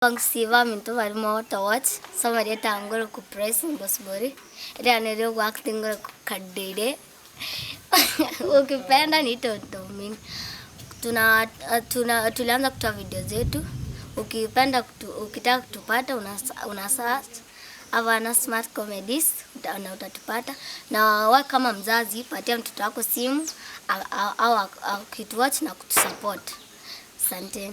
Siva mintu bari mo watch somebody tangoro ku press Bochaberi ere work tingoro kadide ukipenda ni totomin tulianza kutoa video zetu ukipenda ukitaka kutupata una search Avana Smart Comedies na utatupata na wewe kama mzazi patia mtoto wako simu au akituwatch na kutusupport. Asante.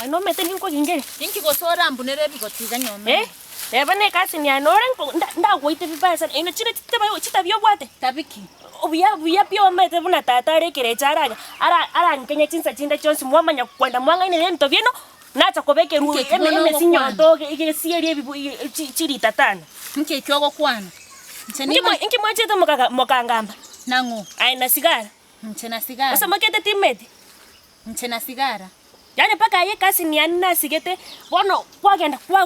No mete ninko kinge. Ninki gosora mbunere bigotiga Nyomenda. Bane kasi ni anore nda goite bibasa ino chine chitabyo bwate. Tabiki. Obuya pio mete buna tata rekere charanya. Ara nkenya chinsa chinda chonsi mwamanya kwenda mwanga ine nto bieno nacha kobeke ruwe eme sinyoto igesieri ebibu chiri tatana. Nke kyogo kwana. Inki mwachete mokangamba. Nango. Ai na sigara. Mchena sigara. Asa makete timete. Mchena sigara. Yani paka ye kasi ni anna sigete bono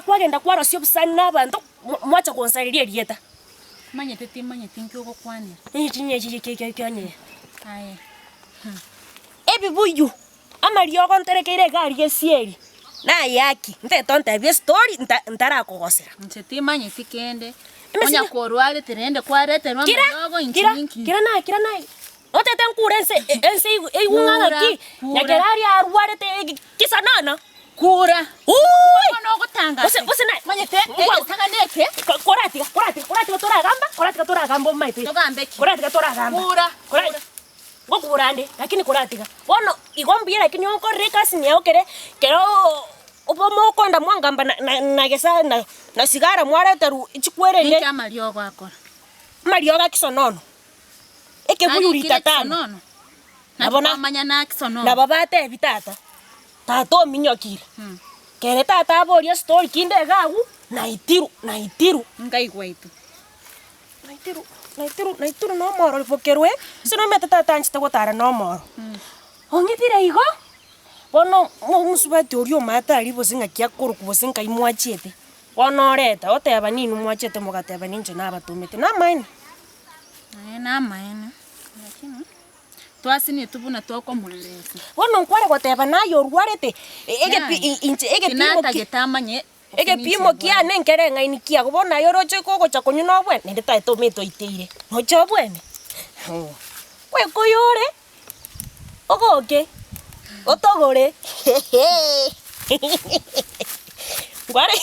kwagenda kwaro sio busana abantu mwacha konsaliria rieta manyete nkyogo kwane tinye kyanye aye ebi buyu amaliyo konterekeire gari gesieri na yaki ntetonta bie story ntara kogosera mchete manyete kende onya korwale terende kwarete no madogo inkinki kira na otete nkurense eiwunganga ki Nyakerario arwarete kisonono kura no gutanga usina manyete tanga neke korati tora gamba maite togambe ki korati tora gamba kura ngokurande lakini korati ono igombiera lakini onkoreka sinyokere kero upomo konda mwangamba na Gesare na sigara mwarete ru ichikwerere ni kama lyogo akora malioga kisonono eke buyuri tatana nabona manya na kisonono na babate bitata tato minyokire kere tata boria story kinde gagu na itiru ngai gwaitu na itiru no moro fokerwe sino meta tata anchita gotara no moro ongitire igo bono musubati orio mata ribo singa kya kuruku bosinga imwachete wonoreta oteba ninu mwachete mugateba ninje nabatumite na maina lakini twasini tubuna twako mulelesa wono nkware goteba nayo rwarete ege nata getamanye ege pimo kia nenkere ngaini kia kubona yoroche koko chakonyu no bwe nende taito meto iteire no chobwene kwe koyore ogoke otogore ngware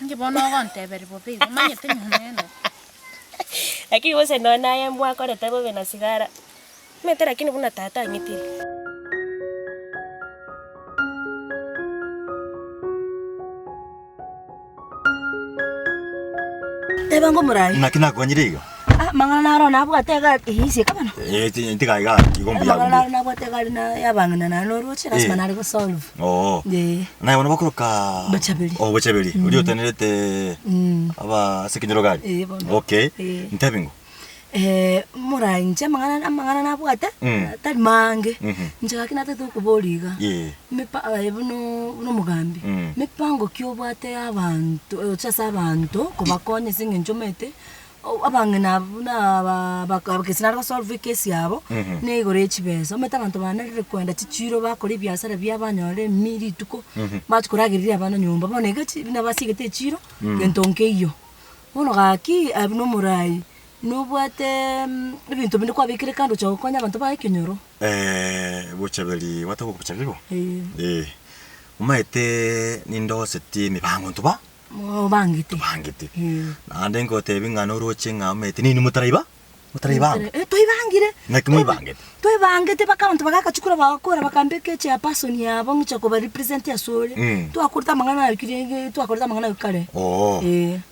ngibona gontebere bobe manyete Nyomenda lakini wose ndo naye mbwa kore tabo bena sigara mete lakini buna tata nyitiri tebango murai nakina kwanyiriga mangana naro nabwatega hisi kabana ntiga igombi yago mangana nabwatega na yabangana na noruche nasima nari go solve na yabona bakuruka Bochaberi uri otenerete aba sekinyoro gari okay ntabingo murai nje mangana nabwate tari mange nje akina tetu kuboliga mepa no mugambi mepango kyobwate abantu ochasa abantu kubakonye singenjomete abangena bakesina go solve case yabo ne igore chibezo meta abantu banarire kwenda chichiro bakora ibiasara byabanyore miri tuko batukuragiria abana nyumba bonega bina basigete chiro gentonke iyo bono gaki abino murai no bwate ibintu bindi kwa bikire kando cyo konya abantu bayikinyoro Bochaberi watako Bochaberi umaite nindo seti mibango ntuba bangite nande ngote bingano roche ngamete nini mutaraiba toibangire nakimubangete bakabantu bakakachukura bakora bakambeke cha person yabo ngicha ko ba represent ya sore twakurta mangana kirenge twakurta mangana kare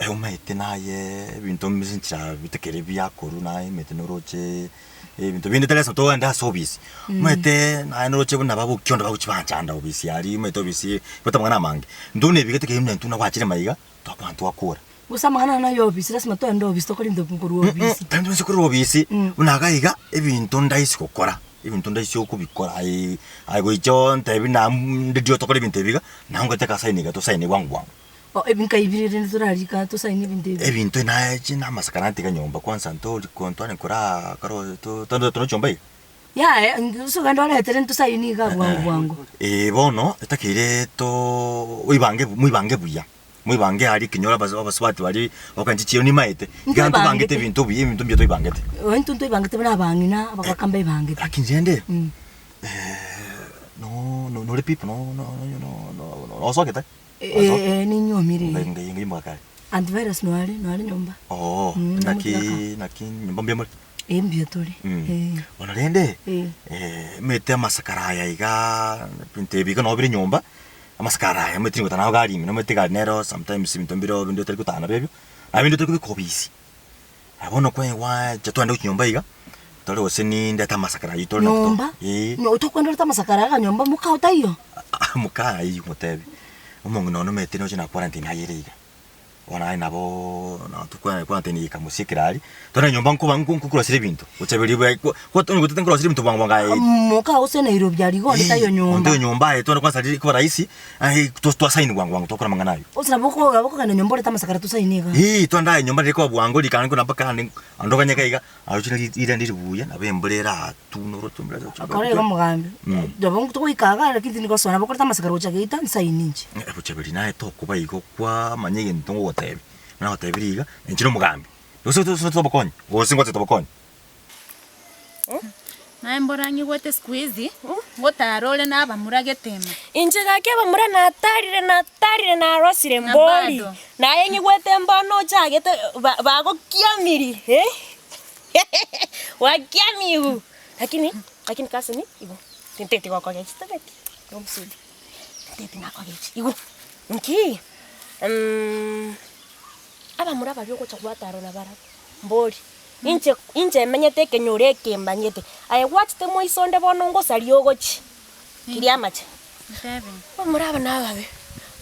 umaite naye bintu mizincha bitekere bya koru naye mete no roche Ebintu bindi telesa to enda service. Mete na no chebu na babu Okiondo babu chibanja obisi ari mete obisi bota mwana mange. Ndune bigete ke himne ntuna kwachire maiga to kwantu akora. Gusamangana na yo obisi lazima to enda obisi to kuri ndokuru obisi. Tandu sikuru obisi unagaiga ebintu ndaisi kokora. Ibintu ndaisi okubikora ai goicho ntebi na ndio tokora ibintu biga nango teka sainiga to saini wangu. Ebinka ibirire nturarika to saini binde. Ebintu na china masakaranti ka nyomba kwanza nto kontwane kora karo to tono chomba. Ya, ngusuka ndo ala tere to saini ga wangu. Bono etakire to muibange buya. Muibange ari kinyora baswati bari bakanchichiyo ni maete. Gantu bangete ibintu biye ibintu byo ibangete. Wentu to ibangete bana bangina bakakamba ibangete. Akinjende. No le pipo no osoketa. Ni nyomire. Ngi mwaka. Antivirus no ali nyomba. Naki nyomba mbia muri. Mbia tole. Ona rende. Mete masakara ya iga pinte biga no biri nyomba. Amasakara ya mete ngotana gari no mete garnero sometimes bintombiro bindo tari kutana bebyo. Abindo tari kubisi. Abono kwe wa chatwanda nyomba iga. Tole oseni ndata masakara yitole nyomba. No utokwenda ndata masakara ga nyomba muka utayo. Muka ayi mutebe. Umungu no mete no china quarantine hayiriga. Ona ai nabo na tukwa quarantine ka musikirari. Tona nyomba nkukura sire bintu. Bochaberi ko tonu gutengura sire bintu bangwanga. Muka usene iro byari go nditayo nyomba. Ndo nyomba tona kwanza ko raisi. Ai to saini bangwanga tokora manganayo. Usina boko kana nyomba ndata masakara to saini ga. Tonda nyomba ndiko bwango likana kuna mpaka andoka nyakaiga. Aruchira ira ndiri buya nabembolera tunoro tumbera. Akore go mugambi. Ndabongo to ikaga lakini ndiko sona boko ndata masakara uchageita saini nje. Bochaberi nae to kuba iko kwa manyege ntongo wotebi. Na wotebiriga nchiro mugambi. Uso to bokonyi. Wosingo to bokonyi. Na mborangi wote squeeze. Ngotarole na abamuragetema. Inje gake abamura natarire na rosire mboli. Na yengi gwete mbono chagete bago kiamiri. Wa kiamiru. Lakini kasini igo. Tintete kwa gechi tabeki. Nomsudi. Tintete na kwa gechi. Igo. Nki. Abamura babyo ko chakwataro na bara. Mboli. Inje menyete kenyore kembanyete. I watched them moisonde bono ngo saliogochi. Kiriamache. Ntebe. Abamura nababe.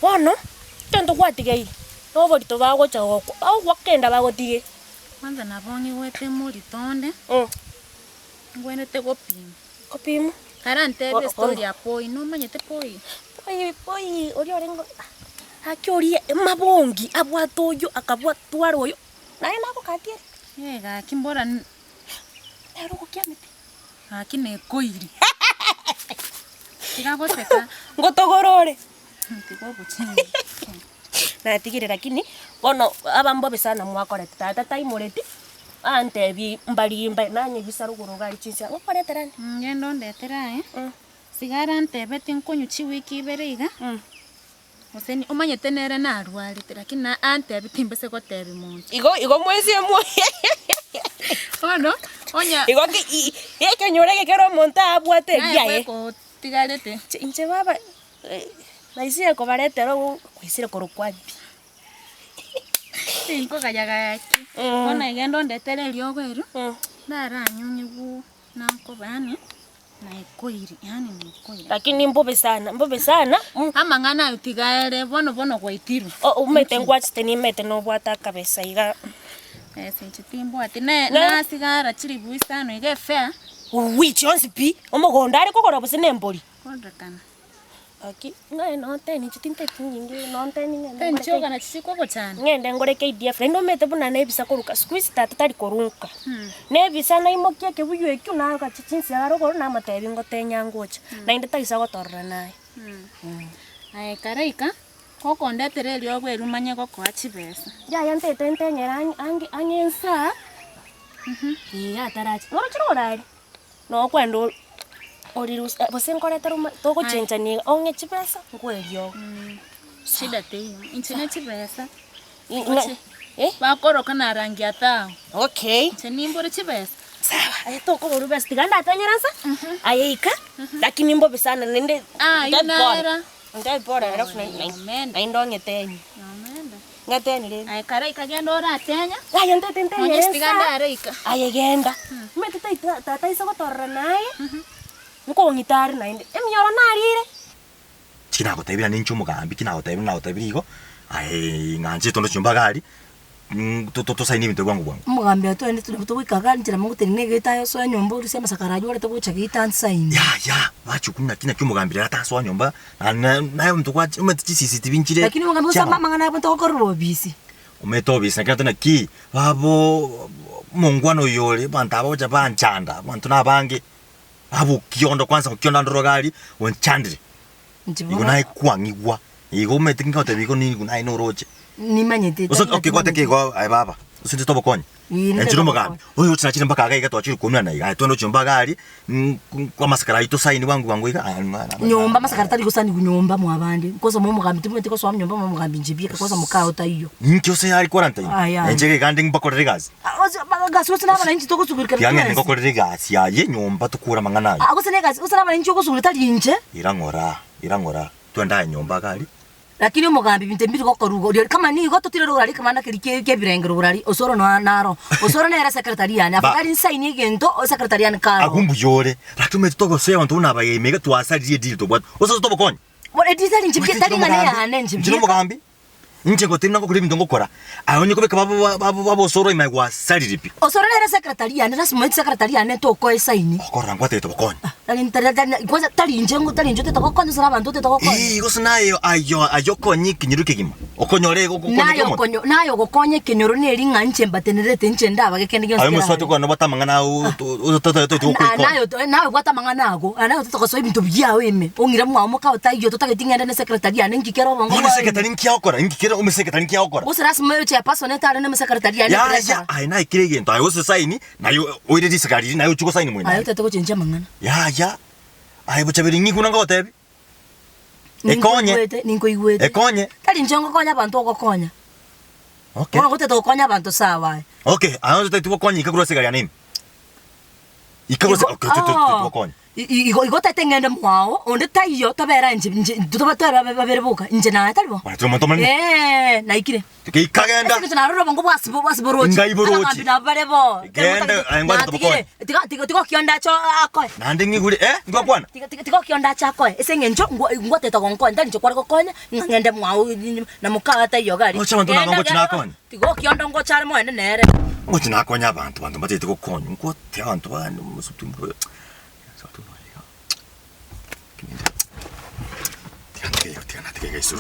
Bono tendo kwatigei. Nobody to bago chago. Au wakenda bago tige. Kwanza nabongi wete muri tonde. Ngwene te gopima. Kopima. Karante story ya poi no manyete poi. Poi ori orengo. Akiori mabongi abwatoyo akabwatwaroyo. Naye nako katie. Ga kimbora nero kukiamete. Akine koiri. Tiga goteka. Ngotogorore. Tiga buchini. Na tigire lakini bono abambobe sana mwakorete tata taimoreti. Antebi mbali nanye bisarugoro gali chinsia. Ngokoreterani. Ngendo ndetera Sigara ntebete nkonyu chiwiki iberiga. Oseni omanyete nere na arwarite lakini na antebi timbese gotebi muntu. Igo mwezi emwe. Ono onya Igo ki yekenyorege kero monta abwate giaye. Ko tigarete. Inche baba naisire ko baretero kwisire ko rukwabi. Tinko kayaga yaki. Ona igendo ndetere lyogweru. Ndara nyunyigu nanko bani. Na ikoiri yani ni ikoiri. Lakini mbobe sana. Amangana utigaere bono kwa itiru. Umete ngwachite ni mete no bwata kabesa iga. Sinchitimbo ati na sigara chiri buisano ige fair. Which once pi omogonda ari kokora busine mboli. Kondratana. Aki ngai no teni chitinte nyingi no teni ngende. Tenchoka na chichiko ko cyane. Ngende ngore KDF ndo mete buna nebisa koruka squeeze tata tari korunka. Nebisa na imokia ke buyu ekyo na ka chichinsi aro koro na matebi ngotenya ngocha. Na inde taisa gotorra nae. Ai karaika koko ndetere lyogweru manye koko achibesa. Ya yantete ntenyera anyensa. Ya tarachi. Ngoro chirorari. No kwendo Orus bosenkoreta toko chencha ni onge chipesa ngwelyo. Shida teyo. Inchine chipesa. Bakoro kana rangi atao. Okay. Chenimbore chipesa. Sawa, toko borubes tiganda atanyeransa. Ayeika. Lakini mbobe sana nende. Inaera. Ndio bora alafu na Nyomenda. indonge tenyi. Nyomenda. Ngateni rero. Ai kara ikagenda oratenya. Aya ntete Onye siganda areika. Aya genda. Metete tata iso gotorra naye. Nkongitari nainde. Emyoro narire. Kinagotebira nincho umugambi kinagotebira igo. Ai nganje tondo chumba gari. To saini bintu bwangu. Umugambi atwende tubikaga njira mungu tenegeta yo so nyomba uri sema sakarajo wale tugucha gita nsaini. Ya bachukumya kina cyumugambi rata so nyomba nayo mtu kwa umeti CCTV nchire. Lakini umugambi usama mangana yapo ntokoro bisi. Umetobisa nakatana ki babo mungwano yole bantu abaja banchanda bantu nabange abo Okiondo kwanza Okiondo ndorogali wonchandire. Igo nayi kwangigwa. Igo metinga otebiko ni kunai noroje. Nimanyete. Okay, kwate kego ai baba. Usinde tobo konye. Enchiro mugambi. Oyo tsinachira mpaka aga igatwachira kumya na iga. Tono chumba gali kwa maskara ito saini wangu iga. Nyomba maskara tali gusani kunyomba mu abandi. Koza mu mugambi tumete ko swam nyomba mu mugambi njibika koza mukao tayo. Nkyose yali quarantine. Enjege kandi ngbakorere gazi. Gazi usana bana nchi toko sugurika. Yange ngokorere gazi ya ye nyomba tukura mangana. Agusane gazi usana bana nchi ko sugurika linje. Irangora. Twenda nyomba gali. Lakini umugambi binte mbiri gokorugo kama ni goto tire rurari kama na ke birenge rurari osoro no naro osoro na era secretariane afari nsaini gento o secretariane karo agumbu yore ratume togo se abantu unabaye mega twasariye deal to bwa oso tobo konye what it is that njibye tari ngane ya nenjibye njiro mugambi nje ngo timna ko kuri bintu ngokora aho nyiko beka babo osoro imai kwa sariripi osoro na era secretariane rasmo secretariane to ko esaini okora ngwate to konye kwanza tari nje tetoko konye sara abantu tetoko konye gosinayo ayo konye kinyiruke gima okonyore nayo gokonye kinyoru ne ringa nche mbatenerete nche ndaba gekende ayo muswate ko no batamangana nayo gwatamangana ago nayo tetoko so ibintu byawe ime ongira mwamo ka otayo totagetingenda ne secretariane ngikero bongo ne secretariane nkiakora ngikero secretariane nkiakora usirasmo yo cha pasone tare ne secretariane ya ai na ikirege ento ayo saini nayo oire disakari nayo chuko saini mwina ayo tetoko chenja mangana ya ai Bochaberi ngikuna ngotebi ninkoigwete ekonye tali njongo konya abantu okokonya okay ngote to konya abantu sawa okay ayo tetiko konya ikagura sigara nini ikagura okay tetiko konya igote tengende mwao onde tayo tabera nje tutobatara baberebuka nje na talibo na ikire ikagenda sike na roro bongo bwasiborochi ngaiborochi na barebo genda ayangwa tokone tiko kionda cho akoy nande ngiguri ngokwana tiko kionda cha akoy esenge njo ngote to gonko ndani cho kwako konya ngende mwao na mukaka tayo gari ocha bantu na ngo china konya tiko kionda ngo chare mo ene nere ngo china konya abantu batete ko konya ngo te abantu bani musutumbo Tiga, eso.